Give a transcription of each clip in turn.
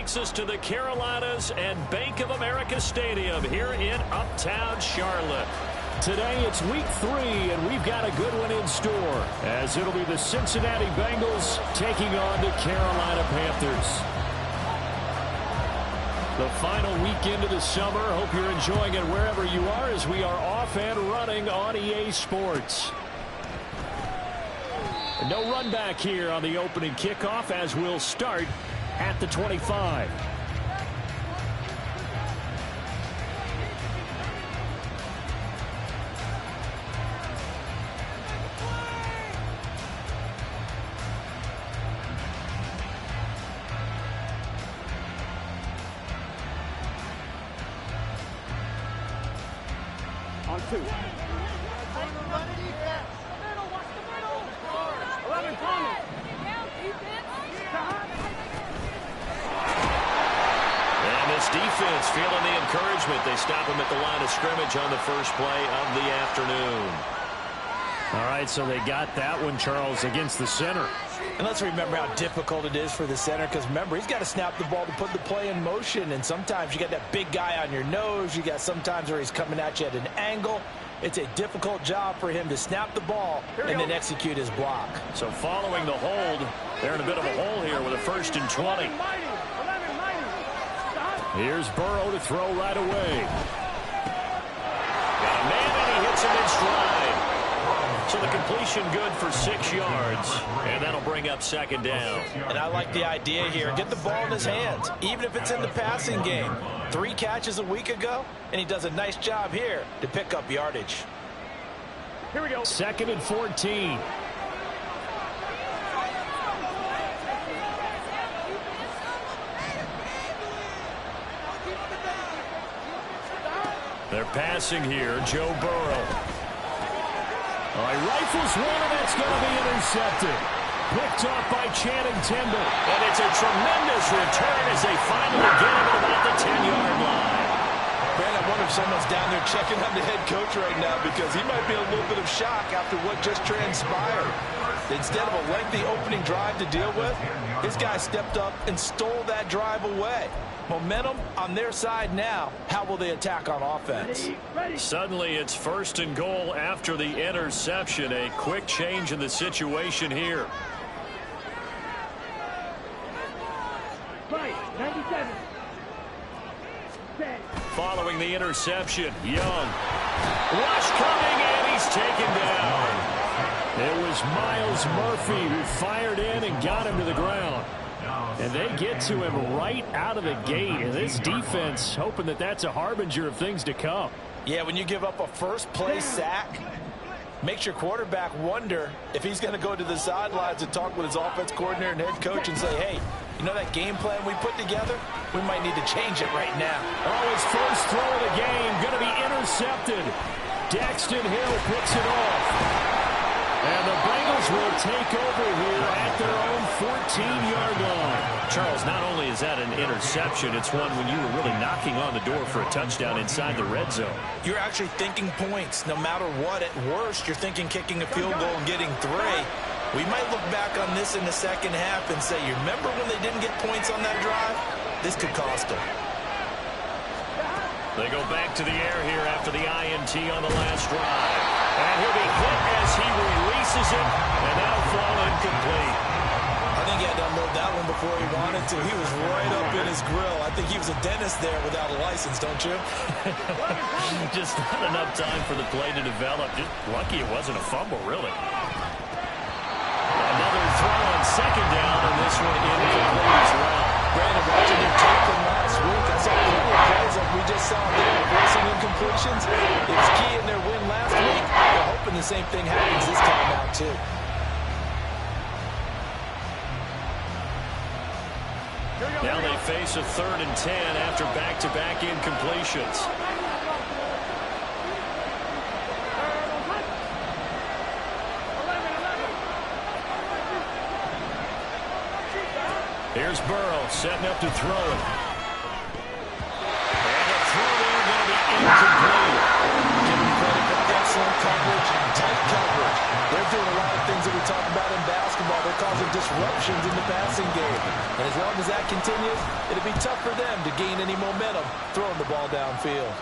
takes us to the Carolinas and Bank of America Stadium here in Uptown Charlotte. Today it's week 3, and we've got a good one in store, as it'll be the Cincinnati Bengals taking on the Carolina Panthers. The final weekend of the summer. Hope you're enjoying it wherever you are, as we are off and running on EA Sports. No run back here on the opening kickoff, as we'll start at the 25. On 2. And this defense feeling the encouragement. They stop him at the line of scrimmage on the first play of the afternoon. All right, so they got that one, Charles, against the center. And let's remember how difficult it is for the center, because remember, he's got to snap the ball to put the play in motion, and sometimes you got that big guy on your nose. You got sometimes where he's coming at you at an angle. It's a difficult job for him to snap the ball and then execute his block. So following the hold, they're in a bit of a hole here with a 1st and 20. Here's Burrow to throw right away. Got a man, and he hits him in stride. So the completion good for 6 yards, and that'll bring up 2nd down. And I like the idea here. Get the ball in his hands, even if it's in the passing game. 3 catches a week ago, and he does a nice job here to pick up yardage. Here we go. 2nd and 14. They're passing here. Joe Burrow. All right, rifles one, and that's going to be intercepted. Picked off by Channing Tindall. And it's a tremendous return as they finally get him at about the 10-yard line. Man, I wonder if someone's down there checking on the head coach right now, because he might be in a little bit of shock after what just transpired. Instead of a lengthy opening drive to deal with, this guy stepped up and stole that drive away. Momentum on their side now. How will they attack on offense? Suddenly it's 1st and goal after the interception. A quick change in the situation here. Right, 97. Following the interception, Young. Rush coming, and he's taken down. It was Miles Murphy who fired in and got him to the ground. And they get to him right out of the gate. And this defense hoping that that's a harbinger of things to come. Yeah, when you give up a first-play sack, makes your quarterback wonder if he's going to go to the sidelines and talk with his offense coordinator and head coach and say, hey, you know that game plan we put together? We might need to change it right now. Oh, his first throw of the game going to be intercepted. Daxton Hill picks it off. And the Bengals will take over here at their own 14-yard line. Charles, not only is that an interception, it's one when you were really knocking on the door for a touchdown inside the red zone. You're actually thinking points. No matter what, at worst, you're thinking kicking a field goal and getting 3. We might look back on this in the second half and say, you remember when they didn't get points on that drive? This could cost them. They go back to the air here after the INT on the last drive. And he'll be hit as he releases it, and that'll fall incomplete. I think he had to unload that one before he wanted to. He was right up in his grill. I think he was a dentist there without a license, don't you? Just not enough time for the play to develop. Just lucky it wasn't a fumble, really. Another throw on 2nd down, and this one incomplete as well. Brandon, watching their tape from last week, I saw plenty of plays like we just saw there, forcing incompletions. It was key in their win last week. They're hoping the same thing happens this time out, too. Now they face a 3rd and 10 after back-to-back incompletions. Here's Burrow setting up to throw it. And the throw there going to be incomplete. Give him credit for excellent coverage, tight coverage. They're doing a lot of things that we talk about in basketball. they're causing disruptions in the passing game. And as long as that continues, it'll be tough for them to gain any momentum throwing the ball downfield.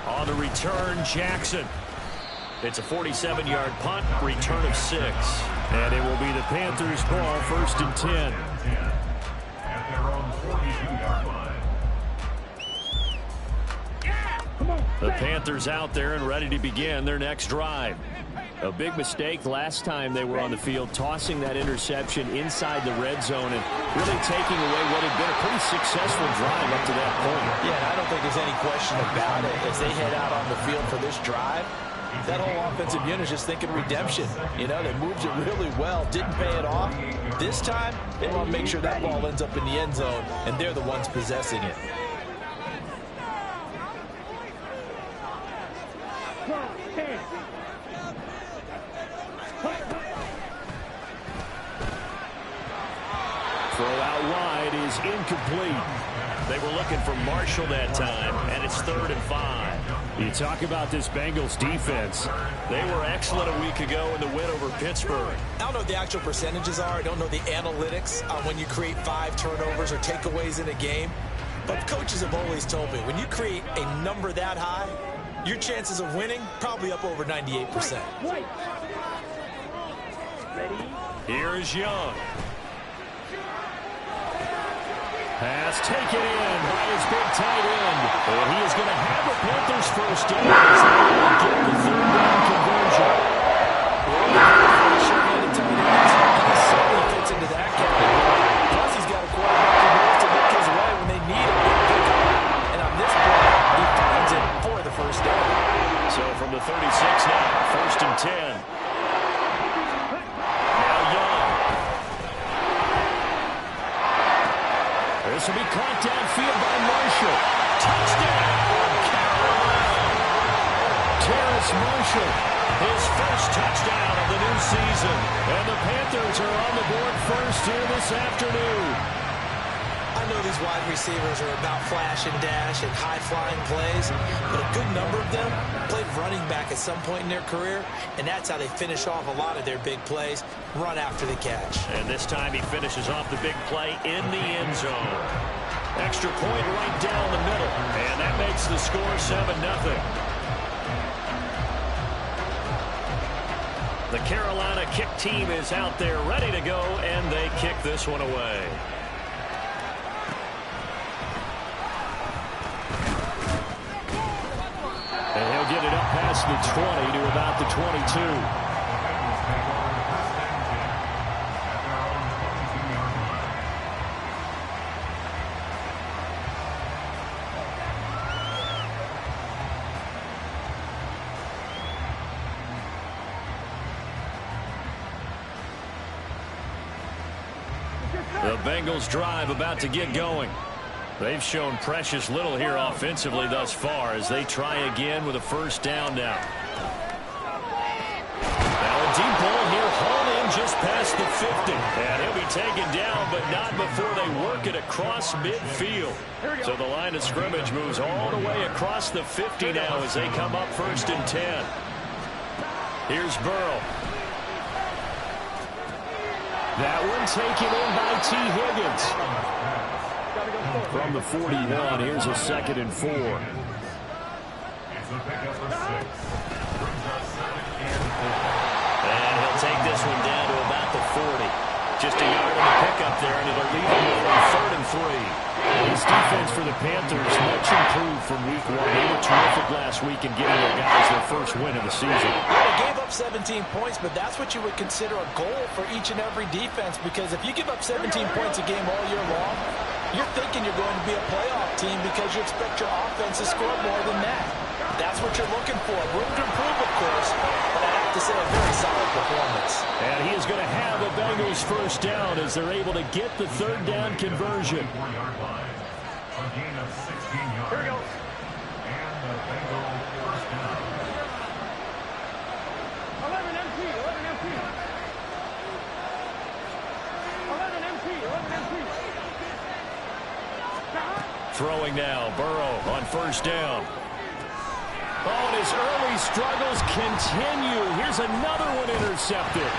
On the return, Jackson. It's a 47-yard punt, return of 6. And it will be the Panthers' ball, 1st and 10. At their own 42-yard line. The Panthers out there and ready to begin their next drive. A big mistake last time they were on the field, tossing that interception inside the red zone and really taking away what had been a pretty successful drive up to that point. Yeah, and I don't think there's any question about it. As they head out on the field for this drive, that whole offensive unit is just thinking redemption. You know, they moved it really well, didn't pay it off. This time, they want to make sure that ball ends up in the end zone, and they're the ones possessing it. Throw out wide is incomplete. They were looking for Marshall that time, and it's 3rd and 5. You talk about this Bengals defense. They were excellent a week ago in the win over Pittsburgh. I don't know what the actual percentages are. I don't know the analytics on when you create 5 turnovers or takeaways in a game. But coaches have always told me, when you create a number that high, your chances of winning probably up over 98%. Here's Young. Pass taken in by his big tight end. And he is going to have the Panthers first down as they get the 3rd down conversion. He certainly fits into that category. Plus, he's got a quarterback who knows to look his way when they need a big pickup. And on this play, he finds it for the first down. So from the 36 now, 1st and 10. This will be caught downfield by Marshall. Touchdown, Carolina. Terrace Marshall, His first touchdown of the new season. and the Panthers are on the board first here this afternoon. I know these wide receivers are about flash and dash and high-flying plays, but a good number of them played running back at some point in their career, and that's how they finish off a lot of their big plays, run after the catch. And this time he finishes off the big play in the end zone. Extra point right down the middle, and that makes the score 7-0. The Carolina kick team is out there ready to go, and they kick this one away. And he'll get it up past the 20 to about the 22. The Bengals drive about to get going. They've shown precious little here offensively thus far as they try again with a first down now. Now a deep ball here, hauled in just past the 50. And he'll be taken down, but not before they work it across midfield. So the line of scrimmage moves all the way across the 50 now as they come up 1st and 10. Here's Burrow. That one taken in by T. Higgins. From the 41, here's a 2nd and 4. It's a pickup for 6. And he'll take this one down to about the 40. Just a yard on the pickup there, and it'll leave him with 3rd and 3. His defense for the Panthers much improved from week 1. They were terrific last week in getting their guys their first win of the season. They gave up 17 points, but that's what you would consider a goal for each and every defense, because if you give up 17 points a game all year long, you're thinking you're going to be a playoff team because you expect your offense to score more than that. That's what you're looking for. Room to improve, of course, but I have to say a very solid performance. And he is going to have the Bengals first down as they're able to get the 3rd down conversion. 4-yard line. A gain of 16 yards. Here we go. And the Bengals first down. 11 MP. Throwing now, Burrow on first down. Oh, and his early struggles continue. Here's another one intercepted.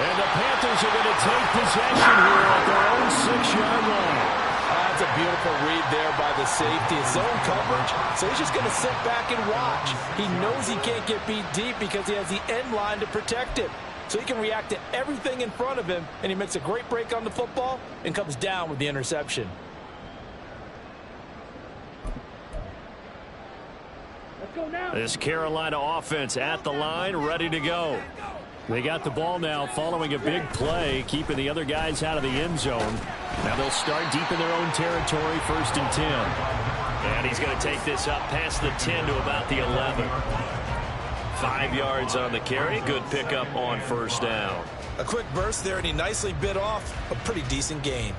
And the Panthers are going to take possession here at their own 6-yard line. That's a beautiful read there by the safety. It's zone coverage, so he's just going to sit back and watch. He knows he can't get beat deep because he has the end line to protect him. So he can react to everything in front of him, and he makes a great break on the football and comes down with the interception. This Carolina offense at the line, ready to go. They got the ball now following a big play, keeping the other guys out of the end zone. Now they'll start deep in their own territory, 1st and 10. And he's going to take this up past the 10 to about the 11. 5 yards on the carry. Good pickup on 1st down. A quick burst there, and he nicely bit off a pretty decent gain.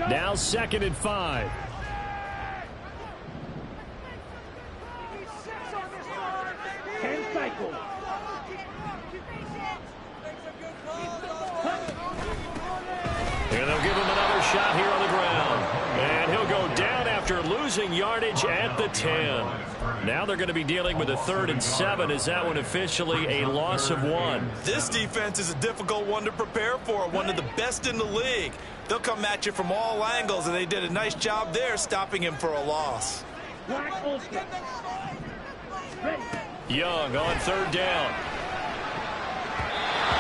Now 2nd and 5. And they'll give him another shot here on the ground. And he'll go down after losing yardage at the 10. Now they're going to be dealing with a 3rd and 7. Is that one officially a loss of 1? This defense is a difficult one to prepare for, one of the best in the league. They'll come at you from all angles, and they did a nice job there stopping him for a loss. Young on 3rd down.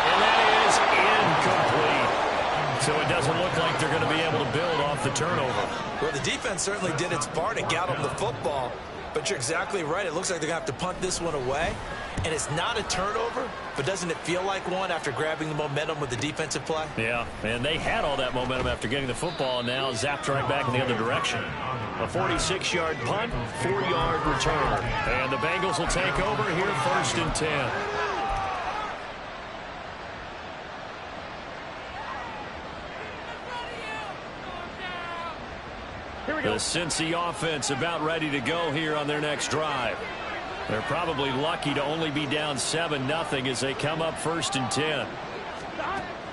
And that is incomplete. So it doesn't look like they're going to be able to build off the turnover. Well, the defense certainly did its part to get them the football. But you're exactly right. It looks like they're going to have to punt this one away. And it's not a turnover, but doesn't it feel like one after grabbing the momentum with the defensive play? Yeah, and they had all that momentum after getting the football, and now zapped right back in the other direction. A 46-yard punt, 4-yard return. And the Bengals will take over here, 1st and 10. The Cincy offense about ready to go here on their next drive. They're probably lucky to only be down 7-0 as they come up 1st and 10.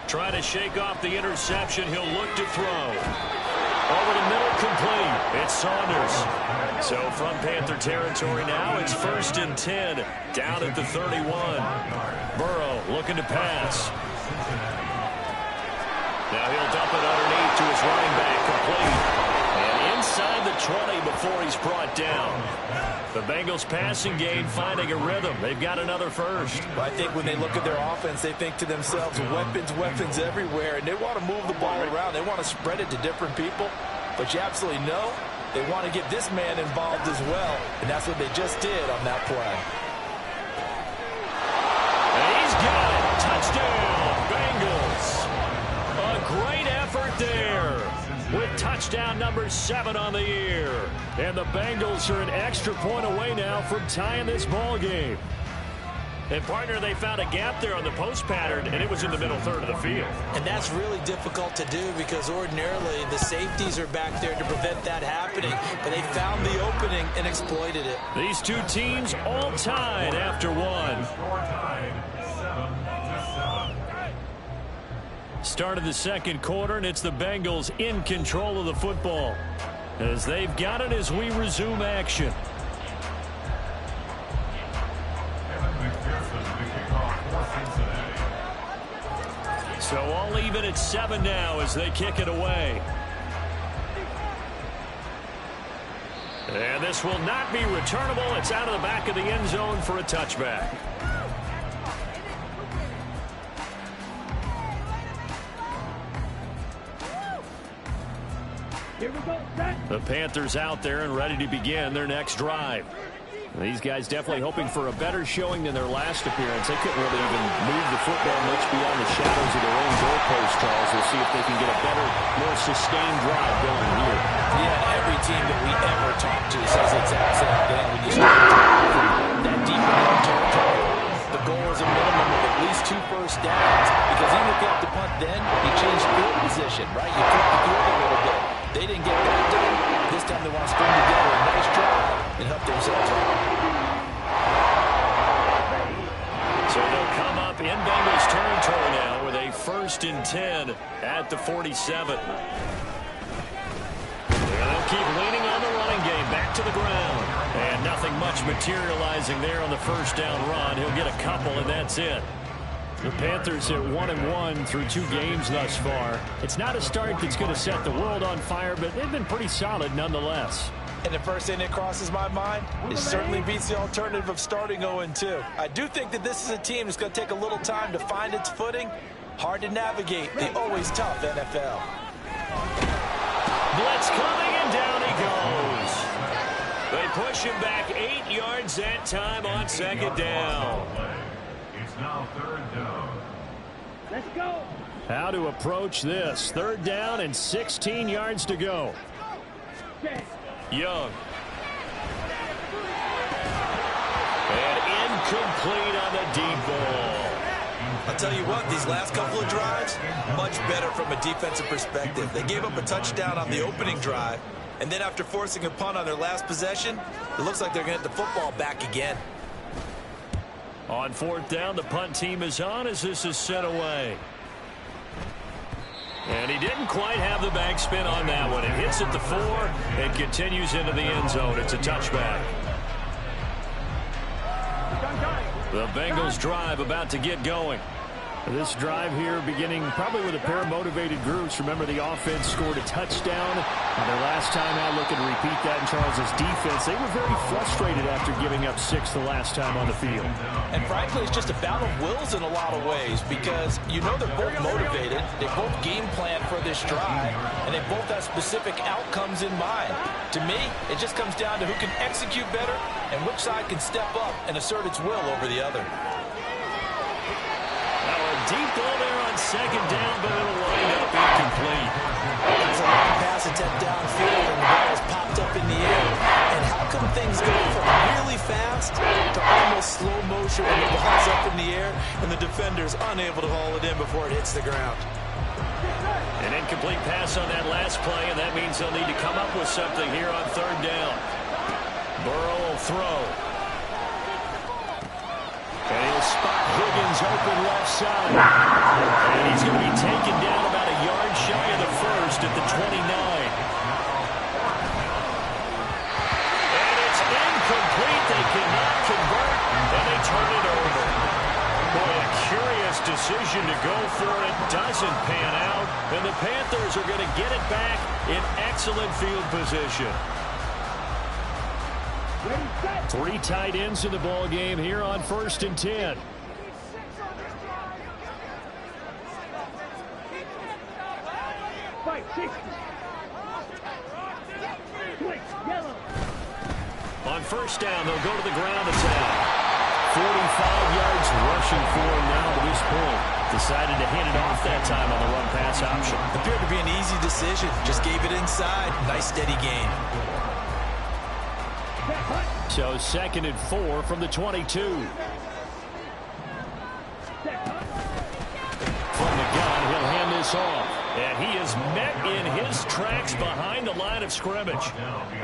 Trying to shake off the interception. He'll look to throw. Over the middle, complete. It's Saunders. So from Panther territory now, it's 1st and 10 down at the 31. Burrow looking to pass. Now he'll dump it underneath to his running back, complete. Inside the 20 before he's brought down. The Bengals passing game finding a rhythm. They've got another first. Well, I think when they look at their offense, they think to themselves, weapons everywhere, and they want to move the ball around. They want to spread it to different people, but you absolutely know they want to get this man involved as well, and that's what they just did on that play. And he's got it. Touchdown, Bengals. A great effort there, with touchdown number 7 on the year. And the Bengals are an extra point away now from tying this ball game. And, partner, they found a gap there on the post pattern, and it was in the middle third of the field. And that's really difficult to do because ordinarily the safeties are back there to prevent that happening. But they found the opening and exploited it. These two teams all tied after one. Start of the second quarter, and it's the Bengals in control of the football as they've got it as we resume action. So all even at 7 now as they kick it away. And this will not be returnable. It's out of the back of the end zone for a touchback. The Panthers out there and ready to begin their next drive. These guys definitely hoping for a better showing than their last appearance. They couldn't really even move the football much beyond the shadows of their own goalpost, Charles. We'll see if they can get a better, more sustained drive going here. Yeah, every team that we ever talk to says the exact same thing. When you start that deep in the territory, the goal is a minimum of at least 2 first downs, because even if you have to punt then, you change field position, right? You flip the field a little bit. They didn't get that done. This time they want to string together a nice drive and help themselves out. So they'll come up in Bengals territory now with a 1st and 10 at the 47. They'll keep leaning on the running game. Back knocked to the ground. And nothing much materializing there on the first down run. He'll get a couple, and that's it. The Panthers at 1-1 through 2 games thus far. It's not a start that's going to set the world on fire, but they've been pretty solid nonetheless. And the first thing that crosses my mind, it certainly beats the alternative of starting 0-2. I do think that this is a team that's going to take a little time to find its footing. Hard to navigate the always tough NFL. Blitz coming, and down he goes. They push him back 8 yards that time on second down. It's now third down. Let's go. How to approach this. Third down and 16 yards to go. Young. And incomplete on the deep ball. I'll tell you what, these last couple of drives, much better from a defensive perspective. They gave up a touchdown on the opening drive, and then after forcing a punt on their last possession, it looks like they're going to get the football back again. On fourth down, the punt team is on as this is sent away. And he didn't quite have the backspin on that one. It hits at the 4 and continues into the end zone. It's a touchback. The Bengals drive about to get going. This drive here beginning probably with a pair of motivated groups. Remember, the offense scored a touchdown. And their last time out, looking to repeat that in Charles's defense. They were very frustrated after giving up 6 the last time on the field. And frankly, it's just a battle of wills in a lot of ways because you know they're both motivated. They both game plan for this drive, and they both have specific outcomes in mind. To me, it just comes down to who can execute better and which side can step up and assert its will over the other. Deep ball there on second down, but it'll wind up incomplete. There's a long pass attempt downfield, and the ball is popped up in the air. And how come things go from really fast to almost slow motion when the ball's up in the air and the defender's unable to haul it in before it hits the ground? An incomplete pass on that last play, and that means they'll need to come up with something here on third down. Burrow will throw. And he'll spot Higgins open left side. And he's going to be taken down about a yard shy of the first at the 29. And it's incomplete. They cannot convert, and they turn it over. Boy, a curious decision to go for it. Doesn't pan out. And the Panthers are going to get it back in excellent field position. 3 tight ends in the ball game here on 1st and 10. On first down, they'll go to the ground attack. 45 yards rushing for him now to this point. Decided to hand it off that time on the run-pass option. Appeared to be an easy decision. Just gave it inside. Nice steady gain. So 2nd and 4 from the 22. From the gun, he'll hand this off. And he is met in his tracks behind the line of scrimmage.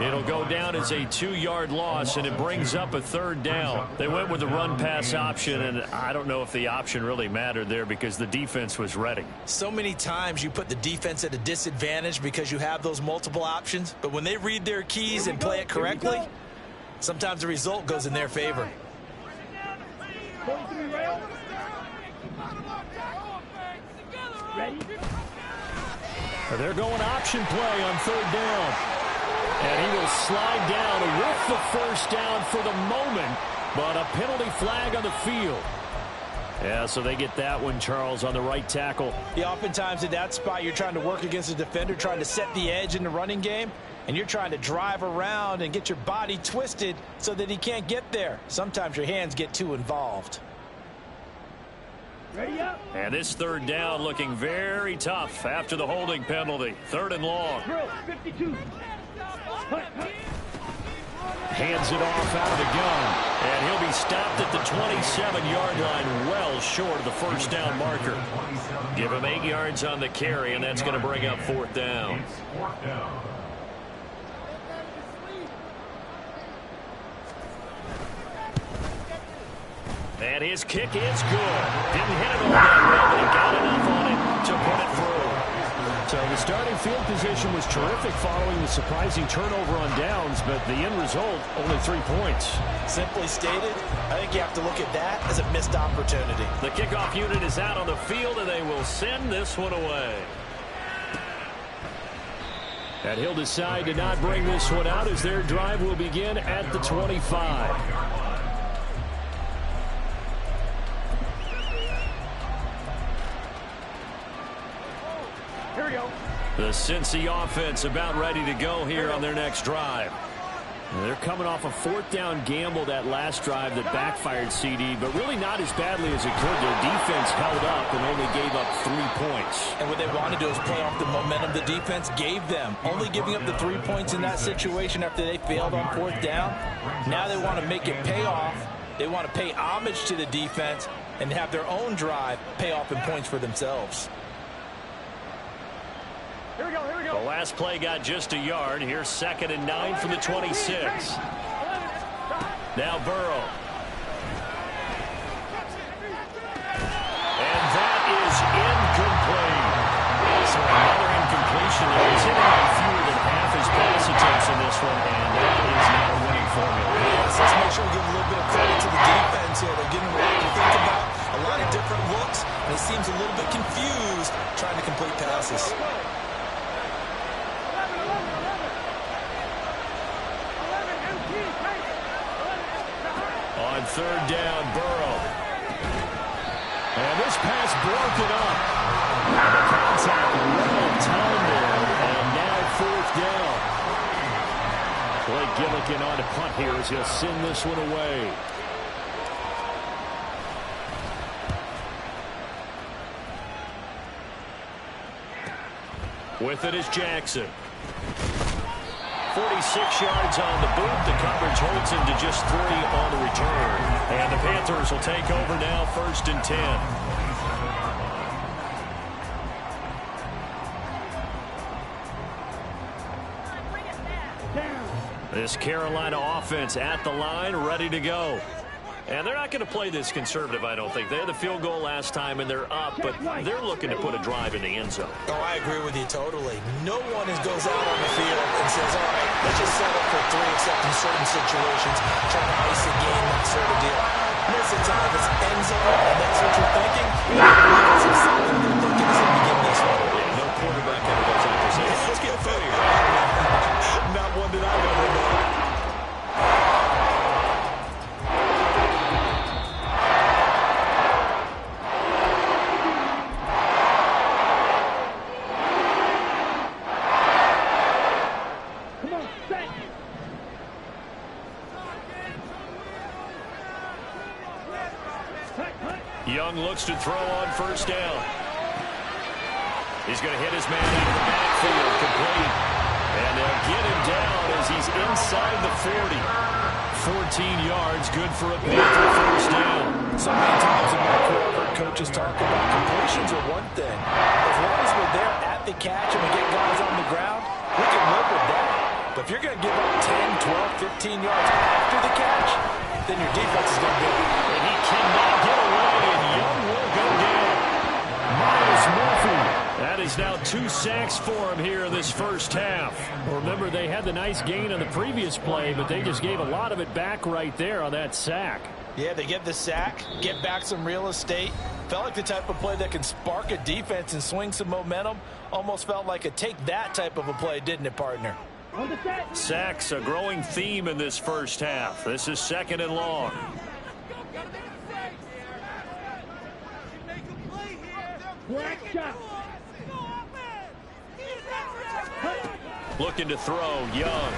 It'll go down as a 2-yard loss, and it brings up a third down. They went with the run-pass option, and I don't know if the option really mattered there because the defense was ready. So many times you put the defense at a disadvantage because you have those multiple options, but when they read their keys and play it correctly, sometimes the result goes in their favor. They're going option play on third down. And he will slide down with the first down for the moment, but a penalty flag on the field. Yeah, so they get that one, Charles, on the right tackle. Yeah, oftentimes in that spot, you're trying to work against a defender, trying to set the edge in the running game, and you're trying to drive around and get your body twisted so that he can't get there. Sometimes your hands get too involved. Ready up. And this third down looking very tough after the holding penalty. 3rd and long. 52. Hands it off out of the gun. And he'll be stopped at the 27-yard line, well short of the first down marker. Give him 8 yards on the carry, and that's going to bring up 4th down. And his kick is good. Didn't hit it all that well, but he got enough on it to put it through. So the starting field position was terrific following the surprising turnover on downs, but the end result, only 3 points. Simply stated, I think you have to look at that as a missed opportunity. The kickoff unit is out on the field, and they will send this one away. And he'll decide to not bring this one out as their drive will begin at the 25. Here we go. The Cincy offense about ready to go here on their next drive. They're coming off a 4th down gamble that last drive that backfired CD, but really not as badly as it could. Their defense held up and only gave up 3 points. And what they want to do is play off the momentum the defense gave them. Only giving up the 3 points in that situation after they failed on 4th down. Now they want to make it pay off. They want to pay homage to the defense and have their own drive pay off in points for themselves. Here we go, here we go. The last play got just a yard. Here's 2nd and 9 from the 26. Now Burrow. And that is incomplete. So another incompletion. He's hitting on fewer than half his pass attempts in this one, and that is not a winning formula. Yes, let's make sure we give a little bit of credit to the defense here. They're getting ready to think about a lot of different looks, and he seems a little bit confused trying to complete passes. On 3rd down, Burrow. And this pass broken up. And the contact right on time there. And now 4th down. Blake Gillikin on to punt here as he'll send this one away. With it is Jackson. 46 yards on the boot. The coverage holds him to just 3 on the return. And the Panthers will take over now, 1st and 10. This Carolina offense at the line, ready to go. And they're not going to play this conservative, I don't think. They had the field goal last time, and they're up, but they're looking to put a drive in the end zone. Oh, I agree with you totally. No one goes out on the field and says, all right, let's just settle for 3, except in certain situations, trying to ice a game, that sort of deal. Most of the time, it's end zone, and that's what you're thinking. That's exactly what they're thinking as they begin this one. Yeah, no quarterback ever goes out there saying, let's get food here. Not one that I've ever known. Young looks to throw on 1st down. He's going to hit his man out of the backfield, complete. And they'll get him down as he's inside the 40. 14 yards, good for a Panther 1st down. So many times in my career, I've heard coaches talk about completions are one thing. As long as we're there at the catch and we get guys on the ground, we can live with that. But if you're going to give up 10, 12, 15 yards after the catch, then your defense is going to be. And he cannot get away, and Young will go down. Myles Murphy. That is now 2 sacks for him here in this 1st half. Remember, they had the nice gain on the previous play, but they just gave a lot of it back right there on that sack. Yeah, they get the sack, get back some real estate. Felt like the type of play that can spark a defense and swing some momentum. Almost felt like a take that type of a play, didn't it, partner? Sacks, a growing theme in this 1st half. This is 2nd and long. Looking to throw, Young.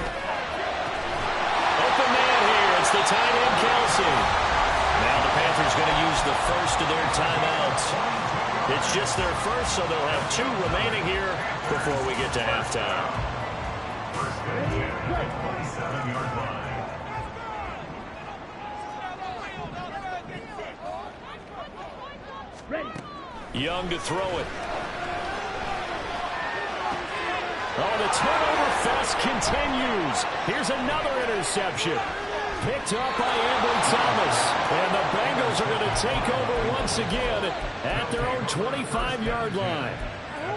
Open man here. It's the tight end, Kelsey. Now the Panthers going to use the 1st of their timeouts. It's just their 1st, so they'll have 2 remaining here before we get to halftime. 27-yard line. Young to throw it. Oh, the turnover fest continues. Here's another interception. Picked up by Ambry Thomas. And the Bengals are going to take over once again at their own 25-yard line.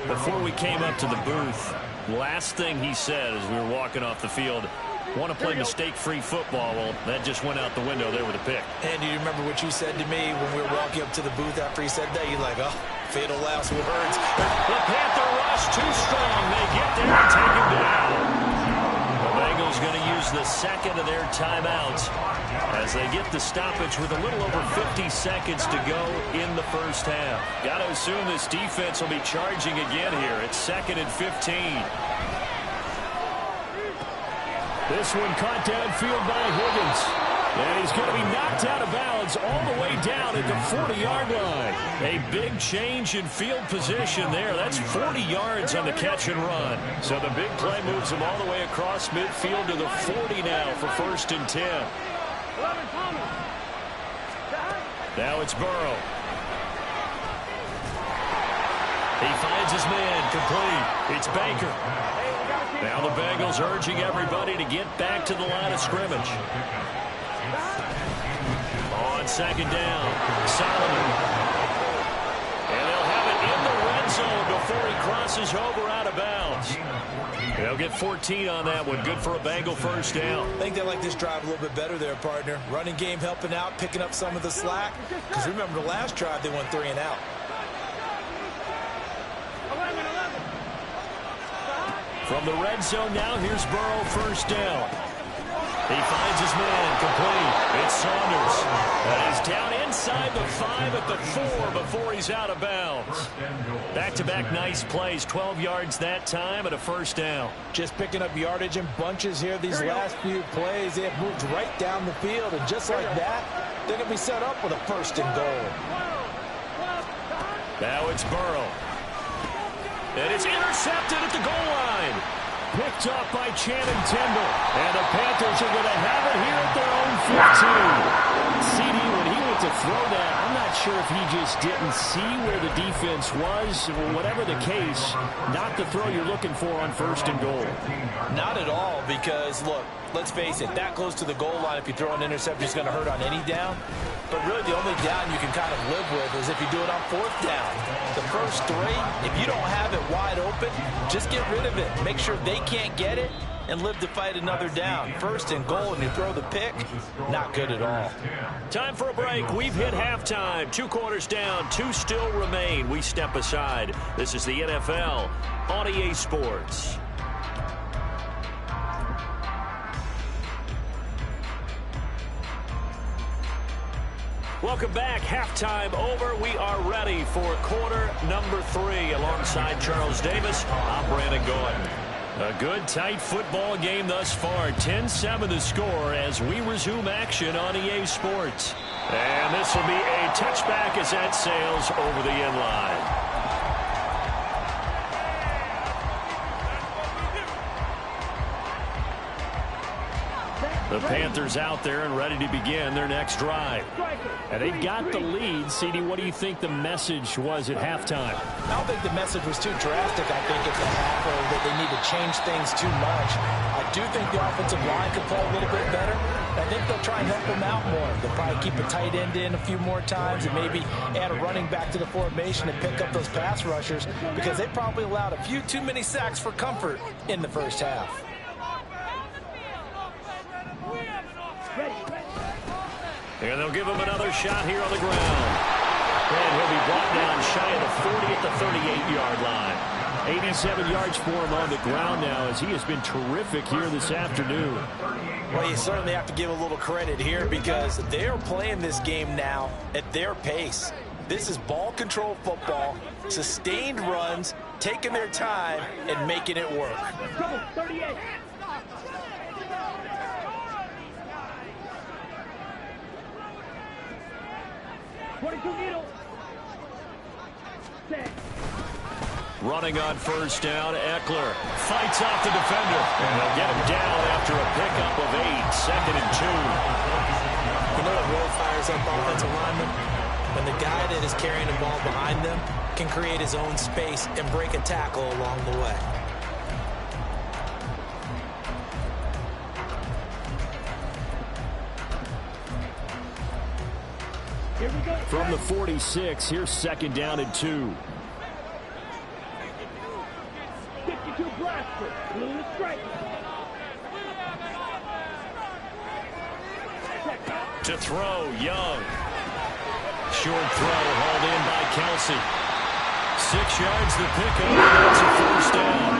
Before we came up to the booth, last thing he said as we were walking off the field, want to play mistake-free football. Well, that just went out the window there with a pick. And do you remember what you said to me when we were walking up to the booth after he said that? You're like, oh, fatal last words. The Panther rush too strong. They get there and take him down. The Bengals going to use the second of their timeouts as they get the stoppage with a little over 50 seconds to go in the first half. Got to assume this defense will be charging again here. It's 2nd and 15. This one caught downfield by Higgins. And he's going to be knocked out of bounds all the way down at the 40-yard line. A big change in field position there. That's 40 yards on the catch and run. So the big play moves him all the way across midfield to the 40 now for 1st and 10. Now it's Burrow. He finds his man complete. It's Baker. Now the Bengals urging everybody to get back to the line of scrimmage. On 2nd down, Solomon. And they'll have it in the red zone before he crosses over out of bounds. They'll get 14 on that one. Good for a Bengal first down. I think they like this drive a little bit better there, partner. Running game helping out, picking up some of the slack. Because remember the last drive, they went 3 and out. From the red zone now, here's Burrow, 1st down. He finds his man complete. It's Saunders. And he's down inside the 5 at the 4 before he's out of bounds. Back-to-back nice plays. 12 yards that time and a 1st down. Just picking up yardage in bunches here. These last few plays, they have moved right down the field. And just like that, they're going to be set up with a 1st and goal. Now it's Burrow. And it's intercepted at the goal line. Picked up by Channing Tindall. And the Panthers are going to have it here at their own 15. CD, when he went to throw that, I'm not sure if he just didn't see where the defense was. Whatever the case, not the throw you're looking for on 1st and goal. Not at all, because, look, let's face it, that close to the goal line, if you throw an interception, it's going to hurt on any down. But really, the only down you can kind of live with is if you do it on 4th down. The first 3, if you don't have it wide open, just get rid of it. Make sure they can't get it and live to fight another down. 1st and goal, and you throw the pick, not good at all. Time for a break. We've hit halftime. 2 quarters down, 2 still remain. We step aside. This is the NFL on EA Sports. Welcome back. Halftime over. We are ready for quarter number 3. Alongside Charles Davis, I'm Brandon Gordon. A good, tight football game thus far. 10-7 the score as we resume action on EA Sports. And this will be a touchback as that sails over the end line. The Panthers out there and ready to begin their next drive. And they got the lead. CD, what do you think the message was at halftime? I don't think the message was too drastic, I think, at the half, or that they need to change things too much. I do think the offensive line could play a little bit better. I think they'll try and help them out more. They'll probably keep a tight end in a few more times and maybe add a running back to the formation and pick up those pass rushers, because they probably allowed a few too many sacks for comfort in the first half. And they'll give him another shot here on the ground. And he'll be brought down shy of the 40 at the 38-yard line. 87 yards for him on the ground now, as he has been terrific here this afternoon. Well, you certainly have to give a little credit here, because they are playing this game now at their pace. This is ball control football, sustained runs, taking their time, and making it work. 38. Running on first down, Eckler fights off the defender. And they'll get him down after a pickup of 8, 2nd and 2. You know what really fires up offensive linemen? When the guy that is carrying the ball behind them can create his own space and break a tackle along the way. From the 46, here's 2nd down and 2. To throw, Young. Short throw hauled in by Kelsey. 6 yards the pickup, and that's a first down.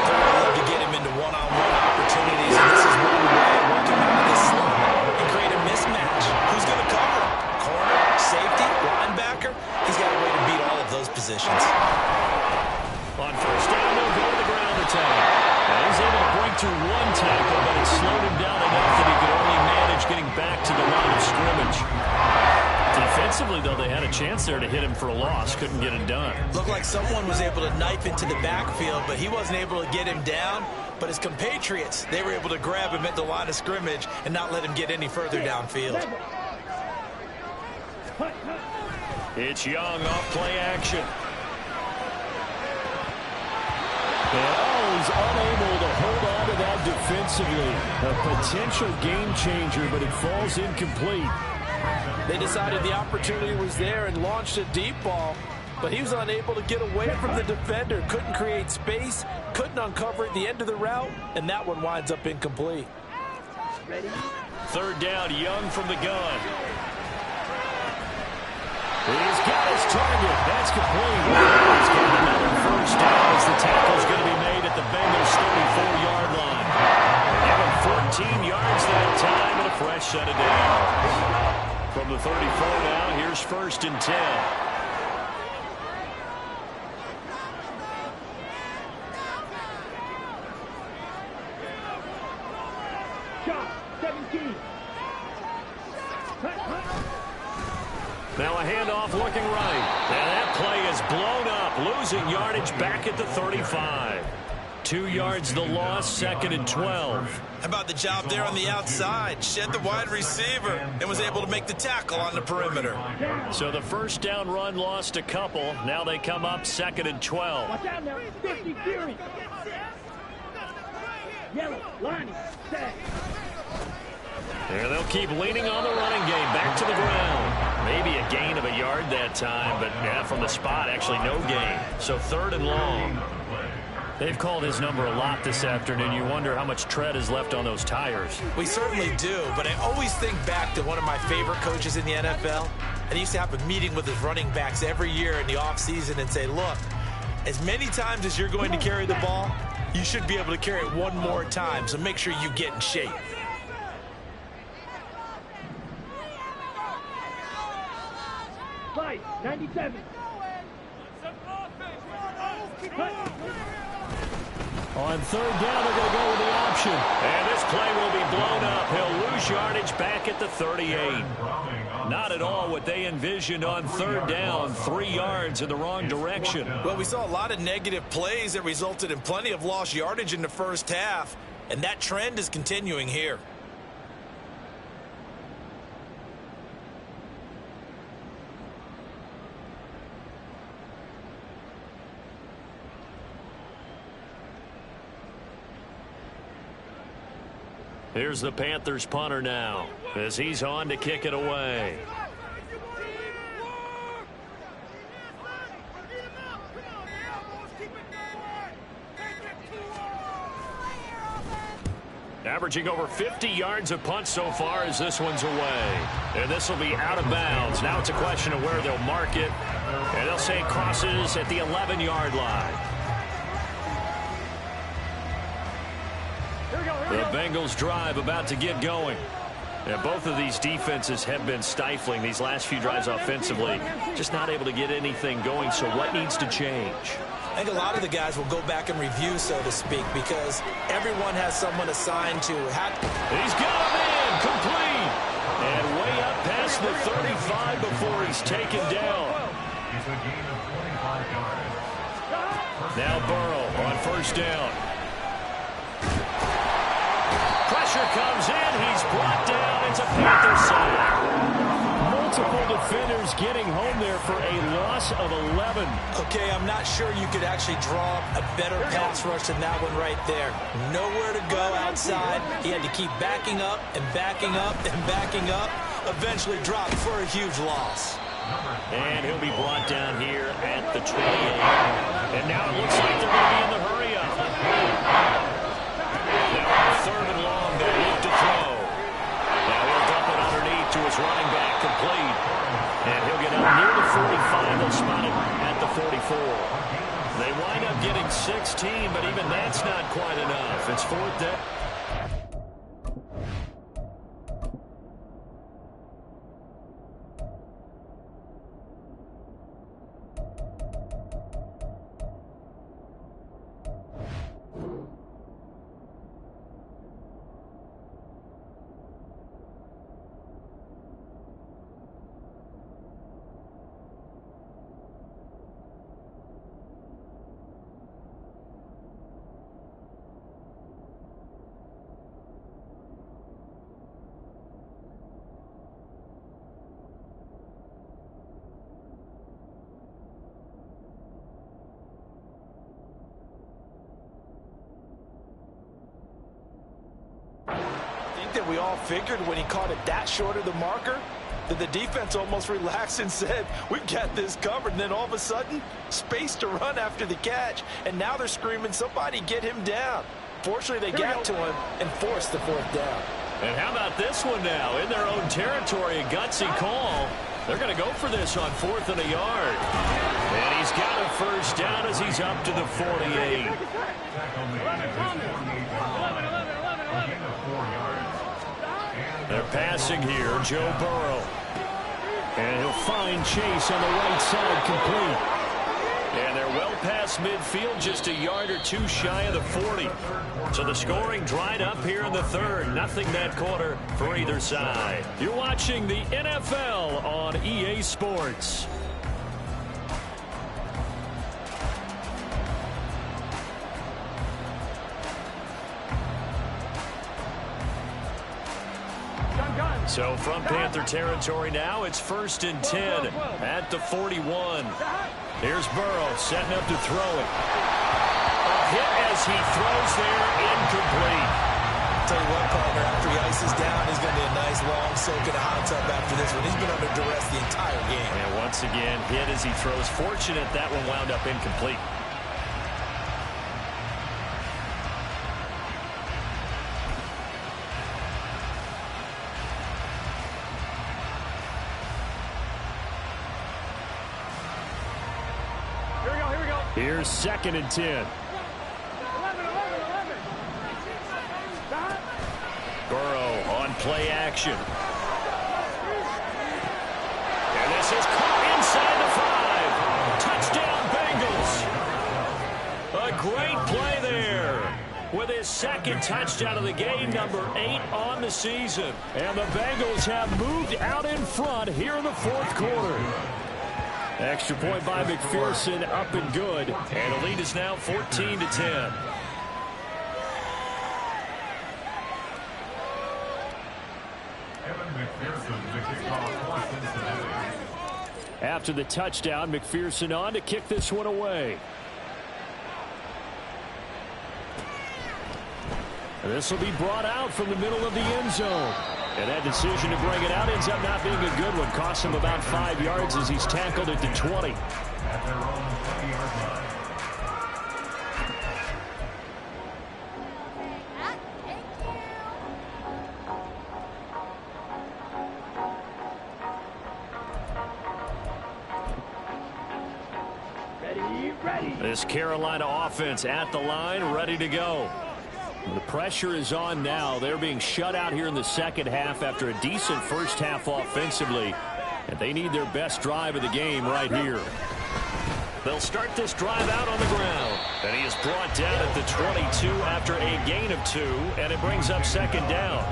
They're going to love to get him into one-on-one opportunities, and this is one way to work him out of this slump and create a mismatch. Who's going to cover him? Corner, safety, linebacker? He's got a way to beat all of those positions. On first down, they'll go to the ground attack. And he's able to break through 1 tackle, but it slowed him down enough that he could only manage getting back to the line of scrimmage. Defensively, though, they had a chance there to hit him for a loss. Couldn't get it done. Looked like someone was able to knife into the backfield, but he wasn't able to get him down. But his compatriots, they were able to grab him at the line of scrimmage and not let him get any further downfield. It's Young off play action. He's unable to hold on to that defensively. A potential game changer, but it falls incomplete. They decided the opportunity was there and launched a deep ball, but he was unable to get away from the defender. Couldn't create space, couldn't uncover at the end of the route, and that one winds up incomplete. Ready? Third down, Young from the gun. He's got his target. That's complete. He's got another first down as the tackle's going to be made at the Bengals' 34-yard line. They give him 14 yards that time and a fresh set of downs. From the 34 now, here's 1st and 10. Shot, 17. Now a handoff looking right. And that play is blown up, losing yardage back at the 35. 2 yards the loss, 2nd and 12. How about the job there on the outside? Shed the wide receiver and was able to make the tackle on the perimeter. So the first down run lost a couple. Now they come up 2nd and 12. Watch out now. 50 Fury. Yellow, lining, set. And they'll keep leaning on the running game. Back to the ground. Maybe a gain of a yard that time, but from the spot, actually no gain. So 3rd and long. They've called his number a lot this afternoon. You wonder how much tread is left on those tires. We certainly do, but I always think back to one of my favorite coaches in the NFL. And he used to have a meeting with his running backs every year in the offseason and say, look, as many times as you're going to carry the ball, you should be able to carry it one more time, so make sure you get in shape. Fight, 97. On 3rd down, they're going to go with the option. And this play will be blown up. He'll lose yardage back at the 38. Not at all what they envisioned on 3rd down. 3 yards in the wrong direction. Well, we saw a lot of negative plays that resulted in plenty of lost yardage in the first half. And that trend is continuing here. Here's the Panthers punter now as he's on to kick it away. Averaging over 50 yards of punt so far as this one's away. And this will be out of bounds. Now it's a question of where they'll mark it. And they'll say it crosses at the 11-yard line. The Bengals drive about to get going. And both of these defenses have been stifling these last few drives offensively. Just not able to get anything going, so what needs to change? I think a lot of the guys will go back and review, so to speak, because everyone has someone assigned to. He's got him in, complete. And way up past the 35 before he's taken down. It's a gain of 25 yards. Now Burrow on 1st down. Pressure comes in. He's brought down. It's a Panthers sack. Multiple defenders getting home there for a loss of 11. Okay, I'm not sure you could actually draw a better pass rush than that one right there. Nowhere to go outside. He had to keep backing up and backing up and backing up. Eventually dropped for a huge loss. And he'll be brought down here at the 28. And now it looks like they're going to be in the hurry up. getting 16, but even that's not quite enough. It's fourth down. That we all figured when he caught it that short of the marker that the defense almost relaxed and said, we've got this covered. And then all of a sudden, space to run after the catch. And now they're screaming, somebody get him down. Fortunately, they got to him and forced the fourth down. And how about this one now? In their own territory, a gutsy call. They're going to go for this on 4th and a yard. And he's got a first down as he's up to the 48. They're passing here, Joe Burrow. And he'll find Chase on the right side, complete. And they're well past midfield, just a yard or two shy of the 40. So the scoring dried up here in the third. Nothing that quarter for either side. You're watching the NFL on EA Sports. So from Panther territory now, it's 1st and 10 at the 41. Here's Burrow setting up to throw it. A hit as he throws there, incomplete. I'll tell you what, partner, after he ices down, he's going to be a nice long soak in a hot tub after this one. He's been under duress the entire game. And once again, hit as he throws. Fortunate that one wound up incomplete. Here's 2nd and 10. Burrow on play action. And this is caught inside the 5. Touchdown, Bengals. A great play there. With his 2nd touchdown of the game, number 8 on the season. And the Bengals have moved out in front here in the 4th quarter. Extra point by McPherson, up and good. And the lead is now 14-10. After the touchdown, McPherson on to kick this one away. And this will be brought out from the middle of the end zone. And that decision to bring it out ends up not being a good one. Costs him about 5 yards as he's tackled at the 20. At their own 20-yard line. This Carolina offense at the line, ready to go. The pressure is on now. They're being shut out here in the second half after a decent first half offensively. And they need their best drive of the game right here. They'll start this drive out on the ground. And he is brought down at the 22 after a gain of 2. And it brings up second down.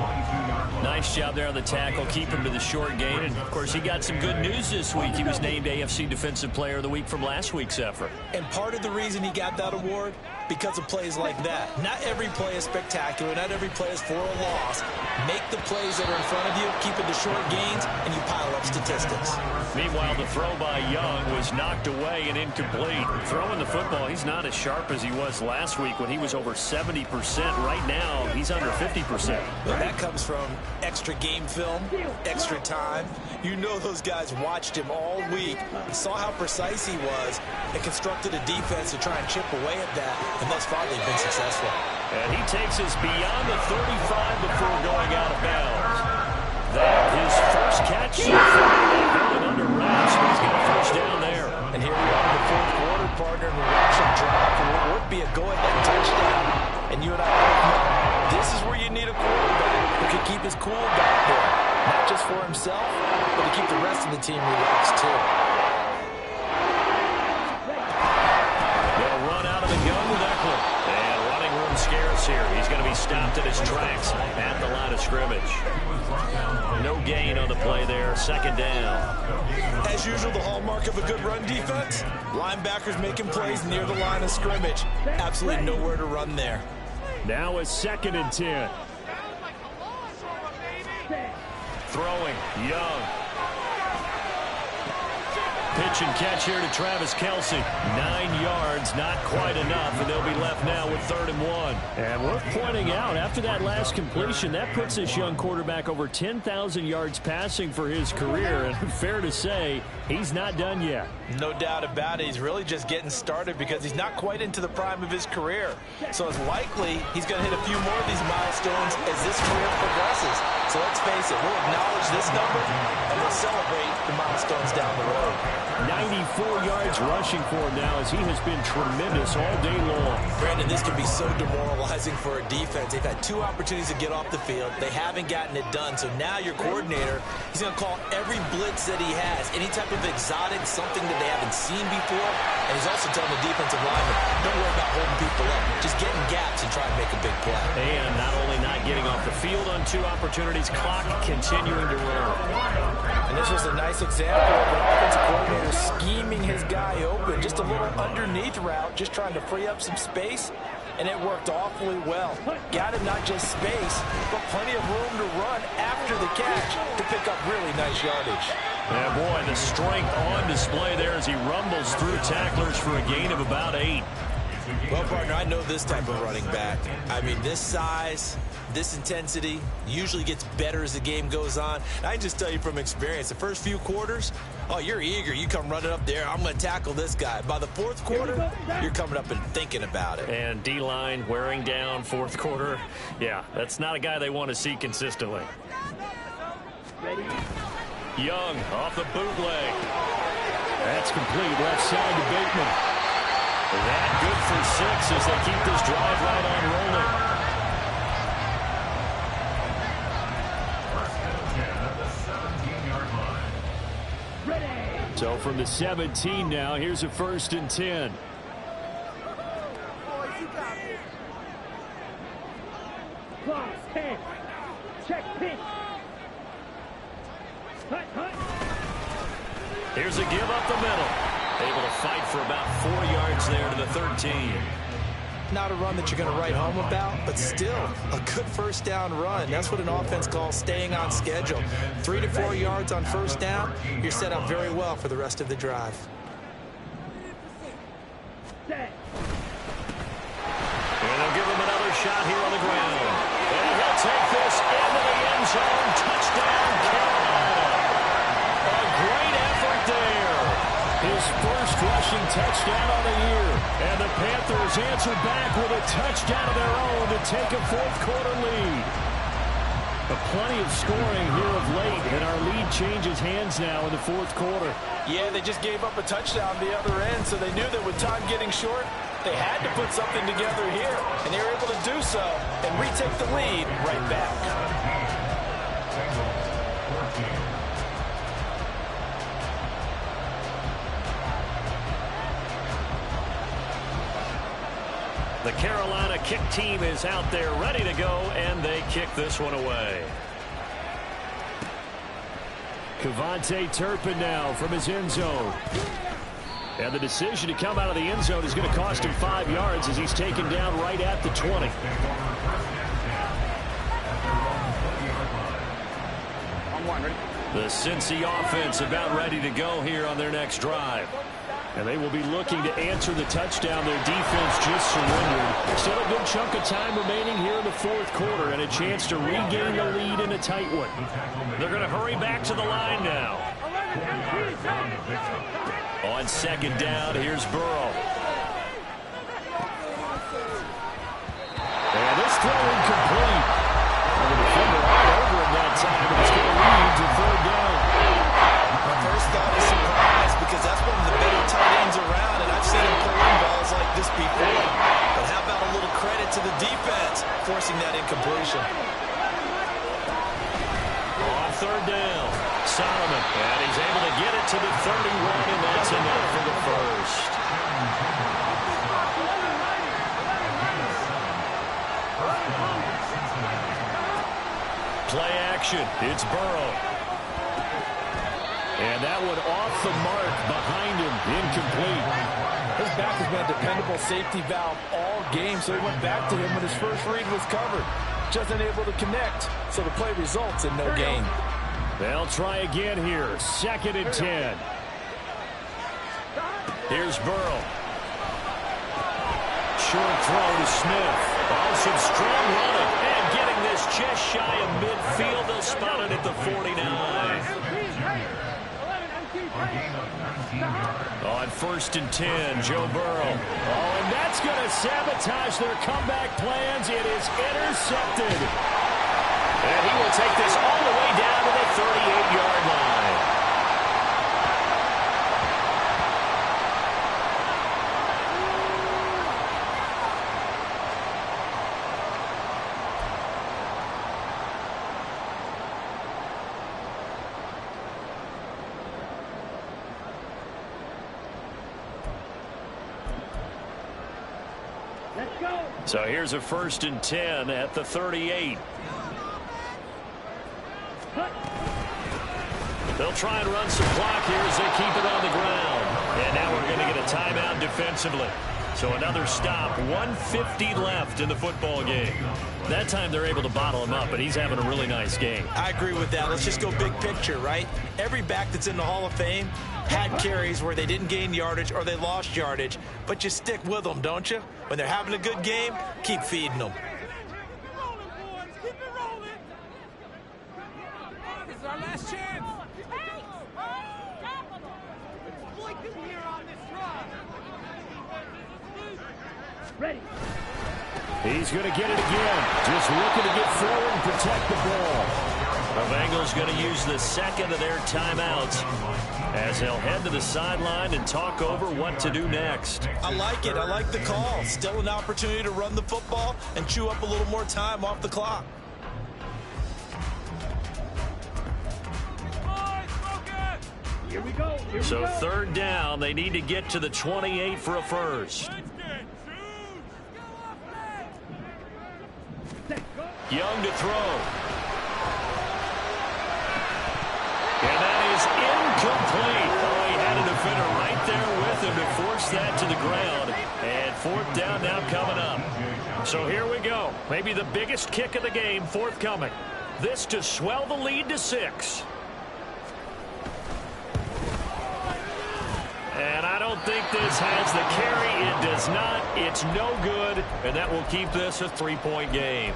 Nice job there on the tackle. Keep him to the short gain. And, of course, he got some good news this week. He was named AFC Defensive Player of the Week from last week's effort. And part of the reason he got that award, because of plays like that. Not every play is spectacular. Not every play is for a loss. Make the plays that are in front of you, keep it to short gains, and you pile up statistics. Meanwhile, the throw by Young was knocked away and incomplete. Throwing the football, he's not as sharp as he was last week when he was over 70%. Right now, he's under 50%. Well, that comes from extra game film, extra time. You know those guys watched him all week, saw how precise he was, and constructed a defense to try and chip away at that, and thus far they've been successful. And he takes us beyond the 35 before going out of bounds. That his first catch so far, held it under wraps, but he's got a first down there. And here we are in the fourth quarter, partner, and we're watching drive for what would be a go-ahead touchdown. And you and I both know this is where you need a quarterback who can keep his cool back there. Not just for himself, but to keep the rest of the team relaxed, too. They'll run out of the gun with Eckler. And running room scarce here. He's going to be stopped in his tracks at the line of scrimmage. No gain on the play there. Second down. As usual, the hallmark of a good run defense, linebackers making plays near the line of scrimmage. Absolutely nowhere to run there. Now it's 2nd and 10. Throwing, Young. Pitch and catch here to Travis Kelce. 9 yards, not quite enough, and they'll be left now with 3rd and 1. And worth pointing out, after that last completion, that puts this young quarterback over 10,000 yards passing for his career. And fair to say, he's not done yet. No doubt about it. He's really just getting started because he's not quite into the prime of his career. So it's likely he's going to hit a few more of these milestones as this career progresses. So let's face it, we'll acknowledge this number and we'll celebrate the milestones down the road. 94 yards rushing for him now as he has been tremendous all day long. Brandon, this can be so demoralizing for a defense. They've had 2 opportunities to get off the field. They haven't gotten it done. So now your coordinator, he's going to call every blitz that he has, any type of exotic, something that they haven't seen before. And he's also telling the defensive lineman, don't worry about holding people up. Just get in gaps and try and make a big play. And not only not getting off the field on 2 opportunities, clock continuing to run. And this was a nice example of an offensive coordinator scheming his guy open. Just a little underneath route, just trying to free up some space. And it worked awfully well. Got him not just space, but plenty of room to run after the catch to pick up really nice yardage. And boy, the strength on display there as he rumbles through tacklers for a gain of about 8. Well, partner, I know this type of running back. I mean, this size, this intensity usually gets better as the game goes on. I can just tell you from experience, the first few quarters, oh, you're eager. You come running up there, I'm going to tackle this guy. By the 4th quarter, you're coming up and thinking about it. And D-line wearing down 4th quarter. Yeah, that's not a guy they want to see consistently. Young off the bootleg. That's complete left side to Bateman. That good for 6 as they keep this drive right on rolling. So from the 17 now, here's a 1st and 10. Check pitch. Here's a give up the middle. Able to fight for about 4 yards there to the 13. Not a run that you're going to write home about, but still a good 1st down run. That's what an offense calls staying on schedule. 3 to 4 yards on 1st down, you're set up very well for the rest of the drive. And they'll give him another shot here on the ground. And he'll take this into the end zone. Touchdown, Carolina. A great effort there. His first rushing touchdown on the year. And the Panthers answer back with a touchdown of their own to take a 4th quarter lead. Plenty of scoring here of late, and our lead changes hands now in the 4th quarter. Yeah, they just gave up a touchdown the other end, so they knew that with time getting short, they had to put something together here, and they were able to do so and retake the lead right back. The Carolina kick team is out there ready to go, and they kick this one away. Kevontae Turpin now from his end zone. And the decision to come out of the end zone is going to cost him 5 yards as he's taken down right at the 20. The Cincy offense about ready to go here on their next drive. And they will be looking to answer the touchdown their defense just surrendered. Still a good chunk of time remaining here in the 4th quarter and a chance to regain the lead in a tight one. They're going to hurry back to the line now. On 2nd down, here's Burrow. And this throw incomplete. And the defender all over him that time, and it's going to lead to 3rd down. My first thought is surprise because that's one of the better tight the defense, forcing that incompletion. On third down, Solomon, and he's able to get it to the 31, and that's enough for the first. Play action. It's Burrow. And that one off the mark behind him, incomplete. His back has been a dependable safety valve all game, so he went back to him when his first read was covered. Just unable to connect, so the play results in no gain. They'll try again here. 2nd and 10. Here's Burrow. Short throw to Smith. Oh, some strong running. And getting this just shy of midfield. They'll spot it at the 49. On 1st and 10, Joe Burrow. Oh, and that's going to sabotage their comeback plans. It is intercepted. And he will take this all the way down to the 38-yard line. So here's a 1st and 10 at the 38. They'll try and run some clock here as they keep it on the ground. And now we're going to get a timeout defensively. So another stop. 1:50 left in the football game. That time they're able to bottle him up, but he's having a really nice game. I agree with that. Let's just go big picture, right? Every back that's in the Hall of Fame had carries where they didn't gain yardage or they lost yardage, but you stick with them, don't you? When they're having a good game, keep feeding them. This is our last chance. Ready. He's going to get it again. Just looking to get forward and protect the ball. The Bengals going to use the second of their timeouts as they'll head to the sideline and talk over what to do next. I like it. I like the call. Still an opportunity to run the football and chew up a little more time off the clock. Here we go. So 3rd down, they need to get to the 28 for a first. Young to throw. And that is incomplete. Oh, he had a defender right there with him to force that to the ground. And 4th down now coming up. So here we go. Maybe the biggest kick of the game forthcoming. This to swell the lead to 6. And I don't think this has the carry. It does not. It's no good. And that will keep this a 3-point game.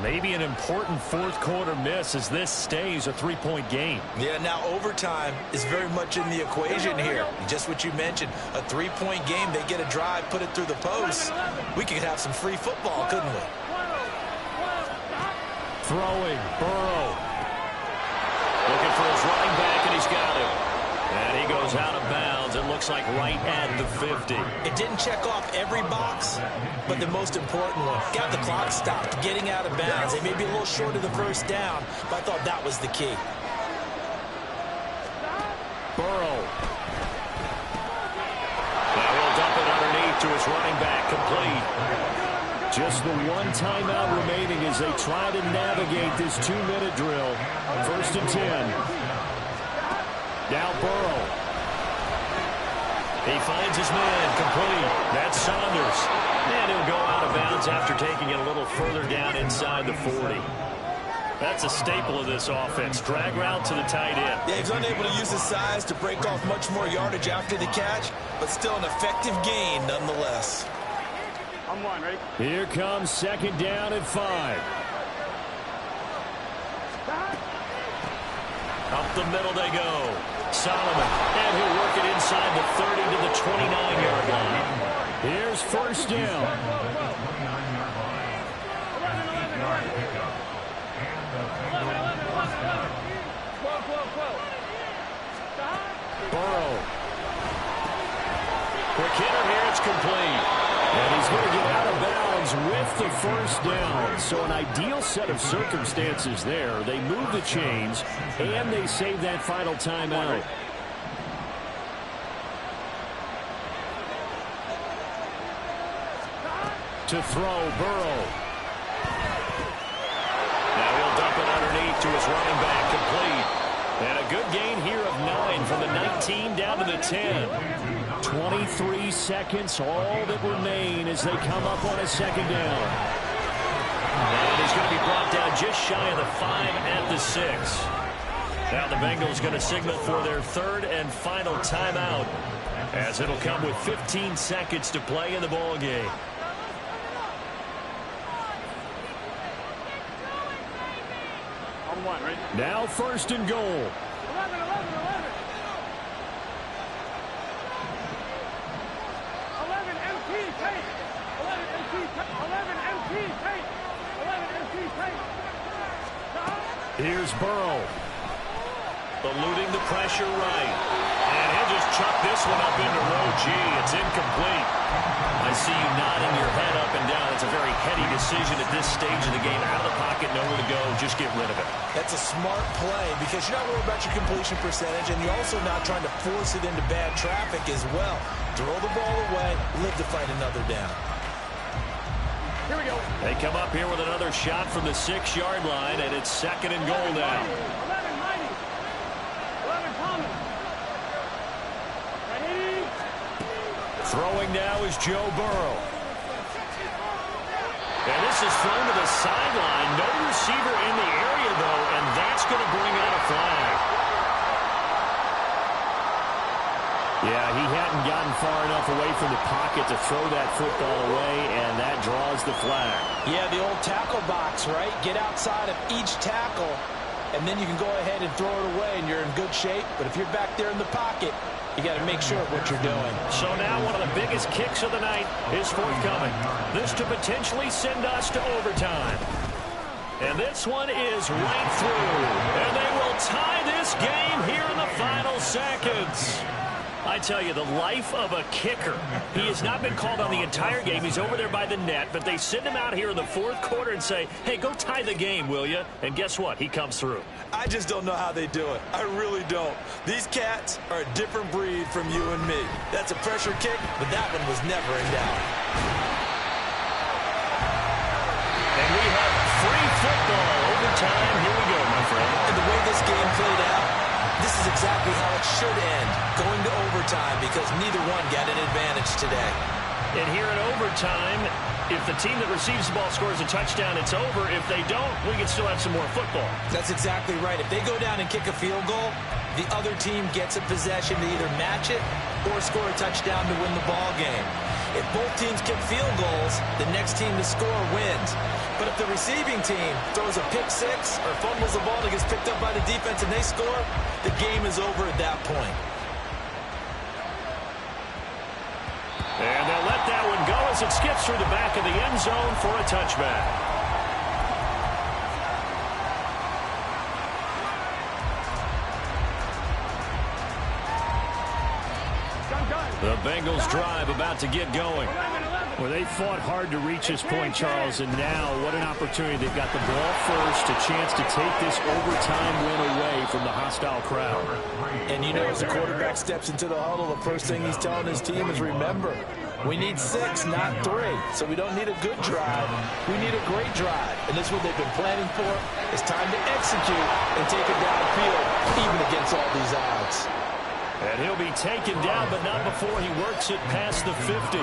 Maybe an important 4th quarter miss as this stays a 3-point game. Yeah, now overtime is very much in the equation here. Just what you mentioned, a 3-point game. They get a drive, put it through the post. We could have some free football, couldn't we? Throwing, Burrow. Looking for his running back, and he's got it. And he goes out of bounds. It looks like right at the 50. It didn't check off every box, but the most important one. Got the clock stopped, getting out of bounds. They may be a little short of the 1st down, but I thought that was the key. Burrow. Now he'll dump it underneath to his running back, complete. Just the one timeout remaining as they try to navigate this 2-minute drill. 1st and 10. Now Burrow. He finds his man, complete. That's Saunders. And he'll go out of bounds after taking it a little further down inside the 40. That's a staple of this offense. Drag route to the tight end. Yeah, he's unable to use his size to break off much more yardage after the catch, but still an effective gain nonetheless. I'm one, ready? Here comes 2nd down and 5. Up the middle they go. Solomon, and he'll work it inside the 30 to the 29-yard line. Here's 1st down. Burrow. Quick hitter here, it's complete. And he's going to get out of bounds Bengals with the first down. So an ideal set of circumstances there. They move the chains, and they save that final timeout. To throw, Burrow. Now he'll dump it underneath to his running back, complete. And a good gain here of 9 from the 19 down to the 10. 23 seconds, all that remain as they come up on a second down. And he's going to be brought down just shy of the 5 at the 6. Now the Bengals going to signal for their third and final timeout, as it'll come with 15 seconds to play in the ball game. Now first and goal. 11. 11 MT tape. 11 MT tape. 11 MT tape. 11 MT tape. Here's Burrow. Eluding the pressure right. And he'll just chuck this one up into row G. It's incomplete. I see you nodding your head up and down. It's a very heady decision at this stage of the game. Out of the pocket, nowhere to go. Just get rid of it. That's a smart play because you're not worried about your completion percentage, and you're also not trying to force it into bad traffic as well. Throw the ball away, live to fight another down. Here we go. They come up here with another shot from the 6-yard line, and it's second and goal now. 11 Mighty. 11 Thomas. Ready? Throwing now is Joe Burrow. And this is thrown to the sideline. No receiver in the area, though, and that's going to bring out a flag. Yeah, he hadn't gotten far enough away from the pocket to throw that football away, and that draws the flag. Yeah, the old tackle box, right? Get outside of each tackle, and then you can go ahead and throw it away, and you're in good shape. But if you're back there in the pocket, you got to make sure of what you're doing. So now one of the biggest kicks of the night is forthcoming. This to potentially send us to overtime. And this one is right through. And they will tie this game here in the final seconds. I tell you, the life of a kicker. He has not been called on the entire game. He's over there by the net, but they send him out here in the fourth quarter and say, hey, go tie the game, will you? And guess what? He comes through. I just don't know how they do it. I really don't. These cats are a different breed from you and me. That's a pressure kick, but that one was never in doubt. And we have free football overtime. Here we go, my friend. And the way this game played out, this is exactly how it should end, going to overtime, because neither one got an advantage today. And here in overtime, if the team that receives the ball scores a touchdown, it's over. If they don't, we can still have some more football. That's exactly right. If they go down and kick a field goal, the other team gets a possession to either match it or score a touchdown to win the ball game. If both teams kick field goals, the next team to score wins. But if the receiving team throws a pick six or fumbles the ball that gets picked up by the defense and they score, the game is over at that point. And they'll let that one go as it skips through the back of the end zone for a touchback. The Bengals drive about to get going. Well, they fought hard to reach this point, Charles, and now what an opportunity. They've got the ball first, a chance to take this overtime win away from the hostile crowd. And you know, as the quarterback steps into the huddle, the first thing he's telling his team is, remember, we need 6, not 3. So we don't need a good drive. We need a great drive. And this is what they've been planning for. It's time to execute and take it downfield, even against all these odds. And he'll be taken down, but not before he works it past the 50.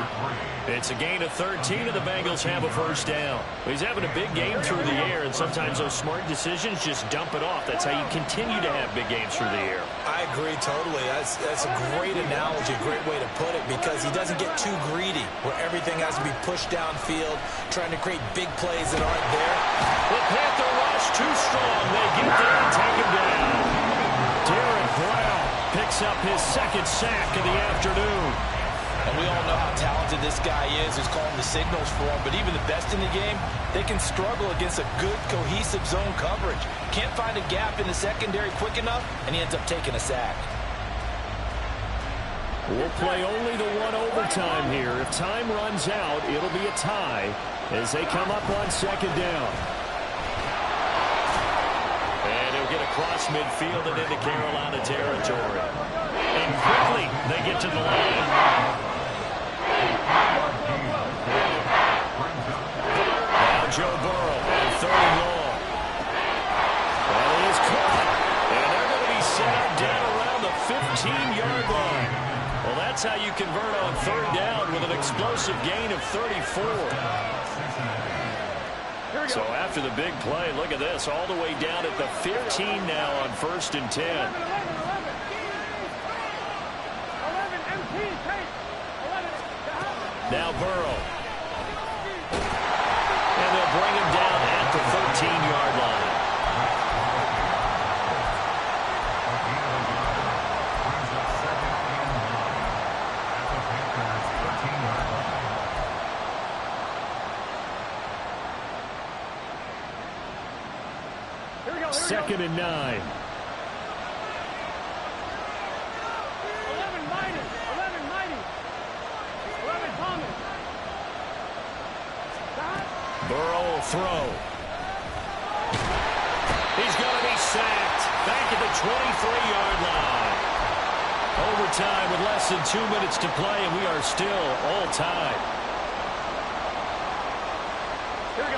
It's a gain of 13, and the Bengals have a first down. He's having a big game through the air, and sometimes those smart decisions just dump it off. That's how you continue to have big games through the air. I agree totally. That's a great analogy, a great way to put it, because he doesn't get too greedy, where everything has to be pushed downfield, trying to create big plays that aren't there. The Panther rush too strong. They get there and take him down. Derek Brown picks up his second sack of the afternoon. And we all know how talented this guy is, who's calling the signals for him. But even the best in the game, they can struggle against a good, cohesive zone coverage. Can't find a gap in the secondary quick enough, and he ends up taking a sack. We'll play only the one overtime here. If time runs out, it'll be a tie as they come up on second down. And he'll get across midfield and into Carolina territory. And quickly they get to the line. Now Joe Burrow on 3rd and long. Well, he is caught. And they're going to be set up down around the 15-yard line. Well, that's how you convert on 3rd down with an explosive gain of 34. So after the big play, look at this, all the way down at the 15 now on 1st and 10. 11 MP, take. 11. Now Burrow. And they'll bring him down at the 13-yard line. Second and 9. 11 mighty. 11 mighty. 11 Thomas. Burrow will throw. He's going to be sacked back at the 23-yard line. Overtime with less than 2 minutes to play, and we are still all tied.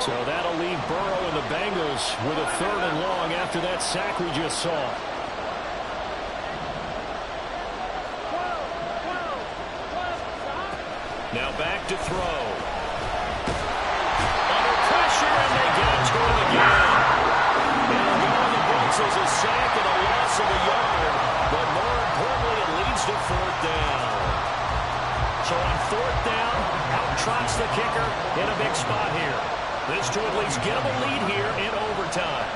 So that'll leave Burrow and the Bengals with a 3rd and long after that sack we just saw. Now back to throw. Under pressure, and they get to him again. It'll go on the books as a sack and a loss of a yard, but more importantly, it leads to 4th down. So on 4th down, out trots the kicker in a big spot here. This to at least get him a lead here in overtime.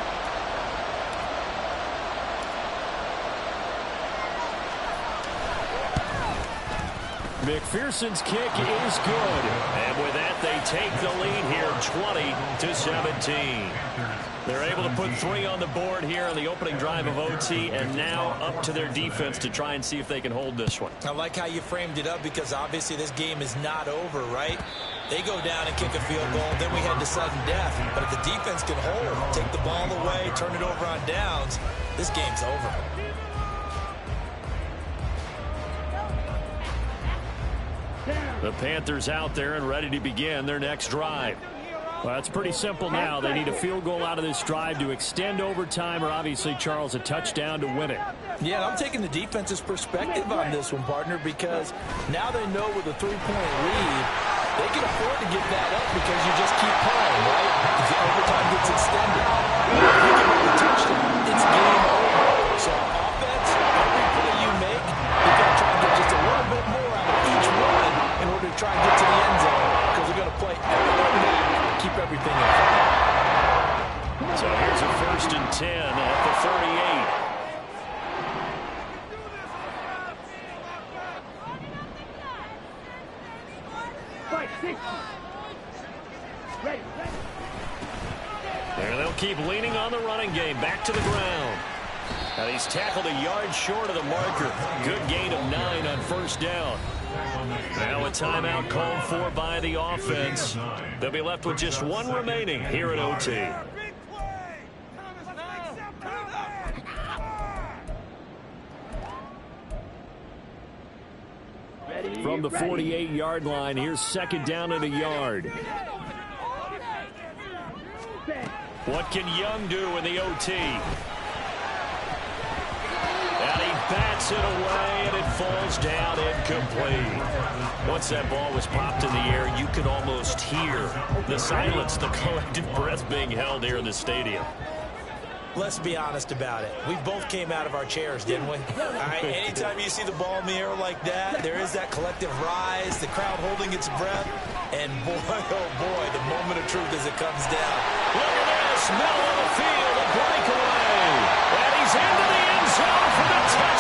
McPherson's kick is good. And with that, they take the lead here, 20-17. They're able to put 3 on the board here on the opening drive of OT, and now up to their defense to try and see if they can hold this one. I like how you framed it up because obviously this game is not over, right? They go down and kick a field goal, then we head to sudden death. But if the defense can hold, take the ball away, turn it over on downs, this game's over. The Panthers out there and ready to begin their next drive. Well, it's pretty simple now. They need a field goal out of this drive to extend overtime or obviously, Charles, a touchdown to win it. Yeah, I'm taking the defense's perspective on this one, partner, because now they know with a 3-point lead, they can afford to give that up because you just keep playing, right? If the overtime gets extended, you can make a touchdown, it's game over. So offense, every play you make, you've got to try and get just a little bit more out of each one in order to try and get to the end zone because they're going to play everyone back to keep everything in front. So here's a 1st and 10 at the 38. And they'll keep leaning on the running game. Back to the ground. And he's tackled a yard short of the marker. Good gain of 9 on 1st down. Now a timeout called for by the offense. They'll be left with just 1 remaining here at OT. From the 48-yard line, here's 2nd down and a yard. What can Young do in the OT? And he bats it away, and it falls down incomplete. Once that ball was popped in the air, you could almost hear the silence, the collective breath being held here in the stadium. Let's be honest about it. We both came out of our chairs, didn't we? All right, anytime you see the ball in the air like that, there is that collective rise, the crowd holding its breath, and boy, oh boy, the moment of truth as it comes down. Look at this, middle of the field, a breakaway, and he's into the end zone for the touchdown.